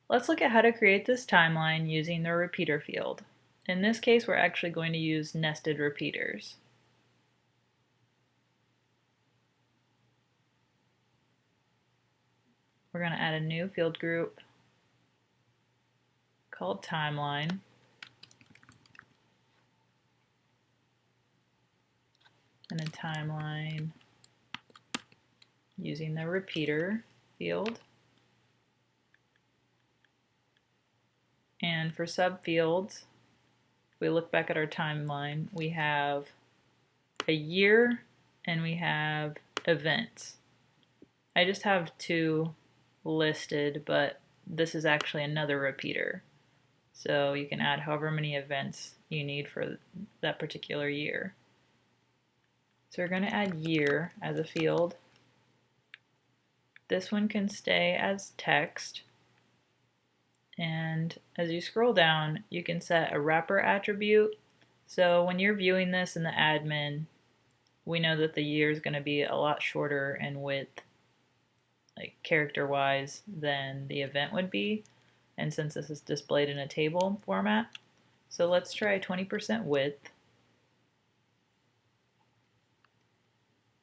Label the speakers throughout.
Speaker 1: Let's look at how to create this timeline using the repeater field. In this case, we're actually going to use nested repeaters. We're going to add a new field group called timeline. And a timeline using the repeater field. And for subfields, if we look back at our timeline, we have a year and we have events. I just have two listed, but this is actually another repeater. So you can add however many events you need for that particular year. So we're going to add year as a field. This one can stay as text. And as you scroll down, you can set a wrapper attribute. So when you're viewing this in the admin, we know that the year is going to be a lot shorter in width, like character-wise, than the event would be. And since this is displayed in a table format, so let's try 20% width.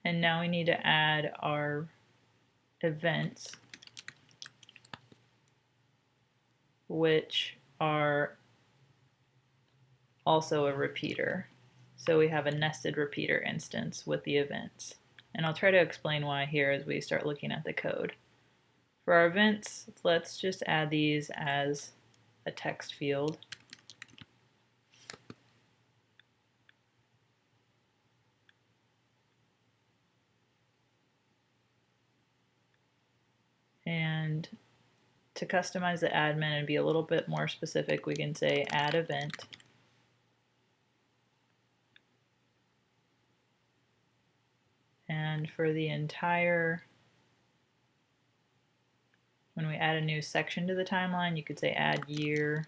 Speaker 1: And now we need to add our events, which are also a repeater. So we have a nested repeater instance with the events. And I'll try to explain why here as we start looking at the code. For our events, let's just add these as a text field. And to customize the admin and be a little bit more specific, we can say add event. And for the entire, when we add a new section to the timeline, you could say add year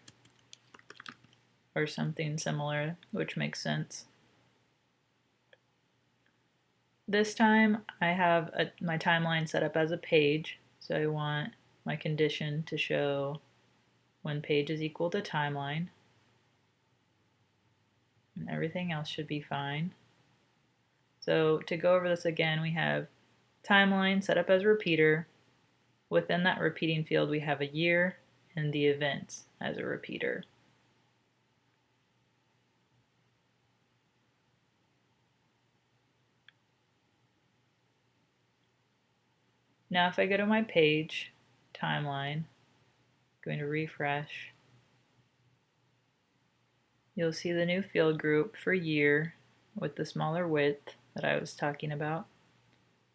Speaker 1: or something similar, which makes sense. This time I have my timeline set up as a page, so I want my condition to show when page is equal to timeline, and everything else should be fine. So to go over this again, we have timeline set up as repeater. Within that repeating field, we have a year and the events as a repeater. Now if I go to my page, timeline, going to refresh, you'll see the new field group for year with the smaller width that I was talking about.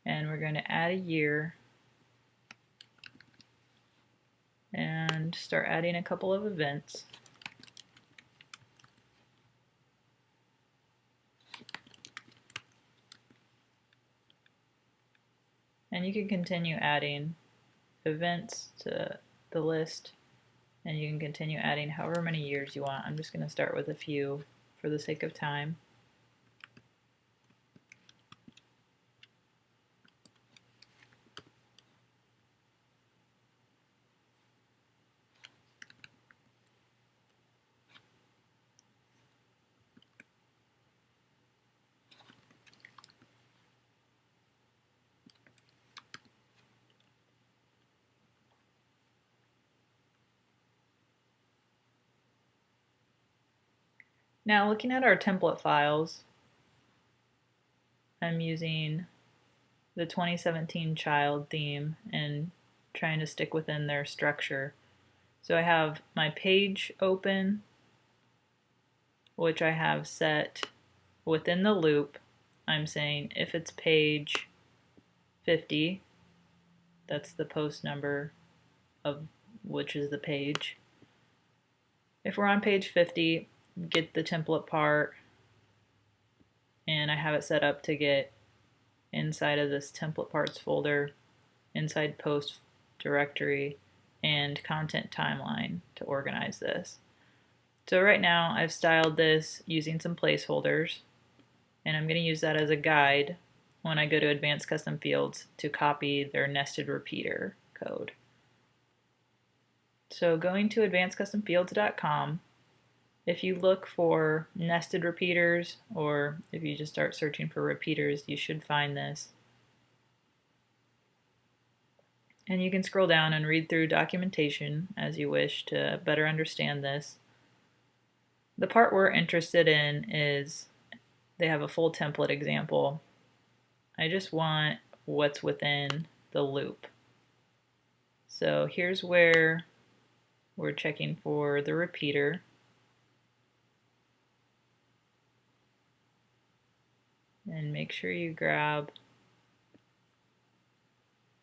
Speaker 1: And we're going to add a year and start adding a couple of events. And you can continue adding events to the list, and you can continue adding however many years you want. I'm just going to start with a few for the sake of time. Now looking at our template files, I'm using the 2017 child theme and trying to stick within their structure. So I have my page open, which I have set within the loop. I'm saying if it's page 50, that's the post number of which is the page. If we're on page 50, get the template part, and I have it set up to get inside of this template parts folder, inside post directory, and content timeline to organize this. So right now I've styled this using some placeholders, and I'm going to use that as a guide when I go to advanced custom fields to copy their nested repeater code. So going to advancedcustomfields.com, if you look for nested repeaters, or if you just start searching for repeaters, you should find this. And you can scroll down and read through documentation as you wish to better understand this. The part we're interested in is they have a full template example. I just want what's within the loop. So here's where we're checking for the repeater. And make sure you grab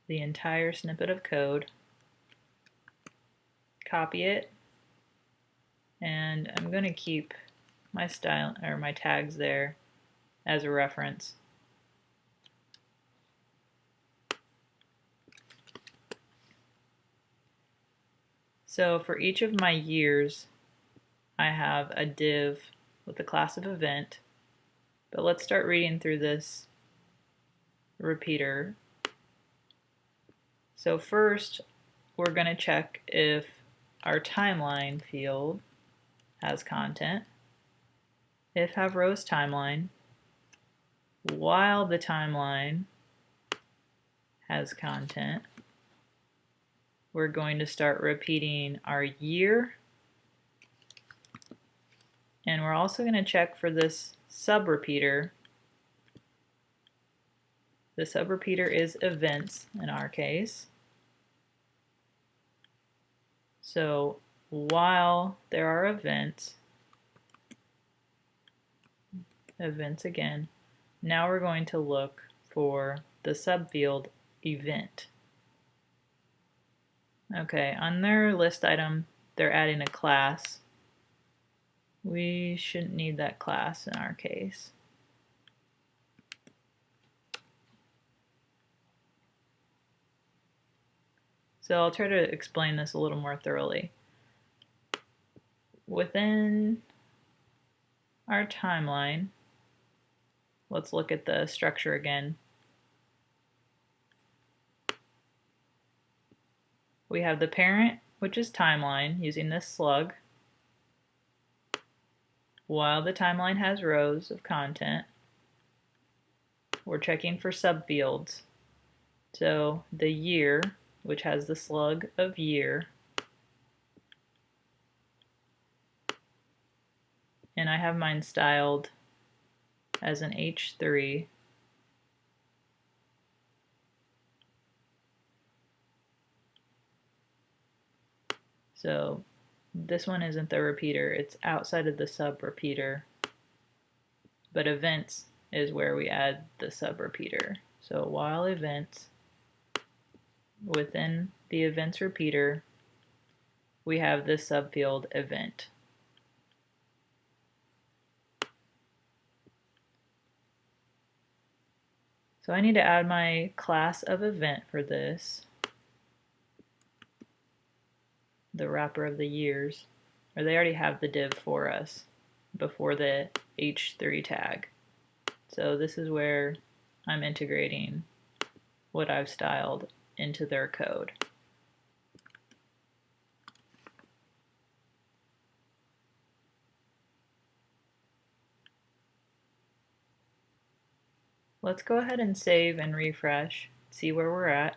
Speaker 1: the entire snippet of code, copy it, and I'm going to keep my style or my tags there as a reference. So for each of my years, I have a div with the class of event, but let's start reading through this repeater. So first, we're going to check if our timeline field has content. If have rows timeline, while the timeline has content, we're going to start repeating our year. And we're also going to check for this sub-repeater. The sub-repeater is events in our case. So while there are events again, now we're going to look for the subfield event. Okay, on their list item, they're adding a class. We shouldn't need that class in our case. So I'll try to explain this a little more thoroughly. Within our timeline, let's look at the structure again. We have the parent, which is timeline, using this slug. While the timeline has rows of content, we're checking for subfields. So the year, which has the slug of year, and I have mine styled as an H3. So this one isn't the repeater, it's outside of the sub-repeater, but events is where we add the sub-repeater. So while events, within the events repeater, we have this subfield event. So I need to add my class of event for this, the wrapper of the years, or they already have the div for us before the H3 tag. So this is where I'm integrating what I've styled into their code. Let's go ahead and save and refresh, see where we're at.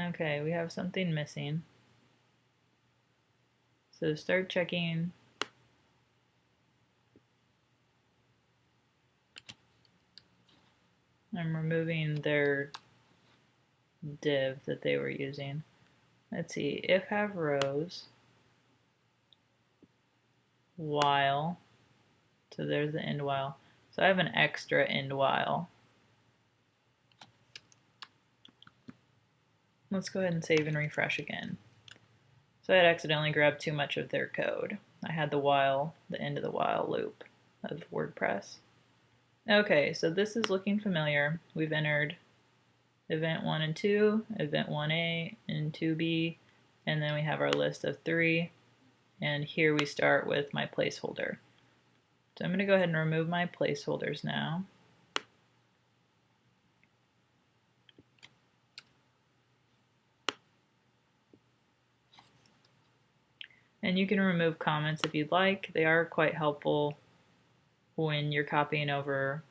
Speaker 1: Okay, we have something missing. So start checking. I'm removing their div that they were using. Let's see, if have rows, while, so there's the end while. So I have an extra end while. Let's go ahead and save and refresh again. So I had accidentally grabbed too much of their code. I had the while, the end of the while loop of WordPress. Okay, so this is looking familiar. We've entered event 1 and 2, event 1A and 2B, and then we have our list of 3, and here we start with my placeholder. So I'm going to go ahead and remove my placeholders now. And you can remove comments if you'd like. They are quite helpful when you're copying over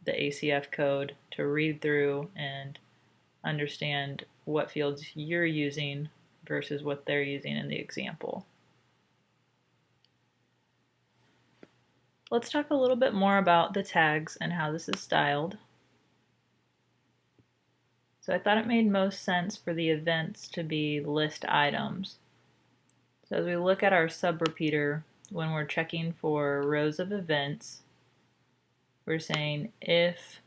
Speaker 1: the ACF code to read through and understand what fields you're using versus what they're using in the example. Let's talk a little bit more about the tags and how this is styled. So I thought it made most sense for the events to be list items. So as we look at our subrepeater, when we're checking for rows of events, we're saying if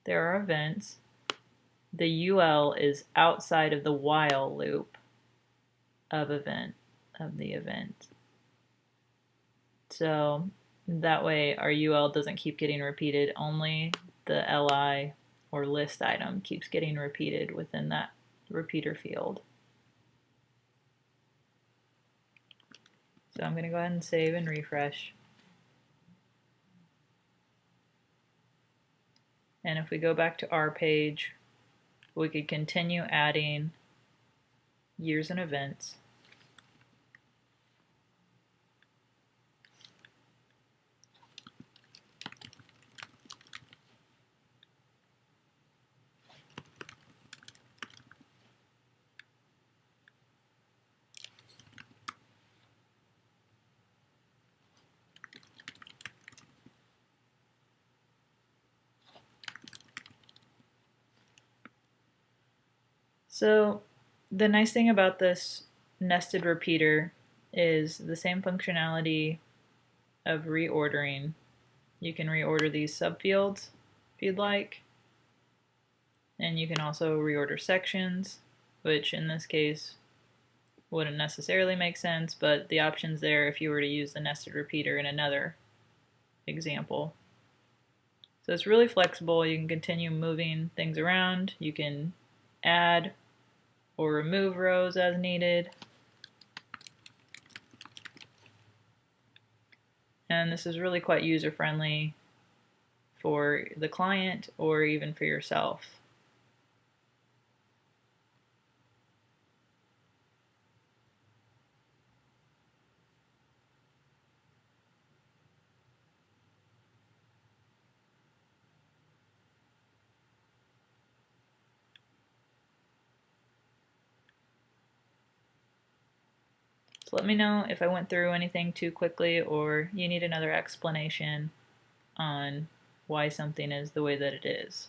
Speaker 1: there are events, the UL is outside of the while loop of the event. So that way our UL doesn't keep getting repeated, only the LI or list item keeps getting repeated within that repeater field. So I'm going to go ahead and save and refresh. And if we go back to our page, we could continue adding years and events. So the nice thing about this nested repeater is the same functionality of reordering. You can reorder these subfields if you'd like, and you can also reorder sections, which in this case wouldn't necessarily make sense, but the option's there if you were to use the nested repeater in another example. So it's really flexible. You can continue moving things around. You can add or remove rows as needed. And this is really quite user-friendly for the client or even for yourself. So let me know if I went through anything too quickly or you need another explanation on why something is the way that it is.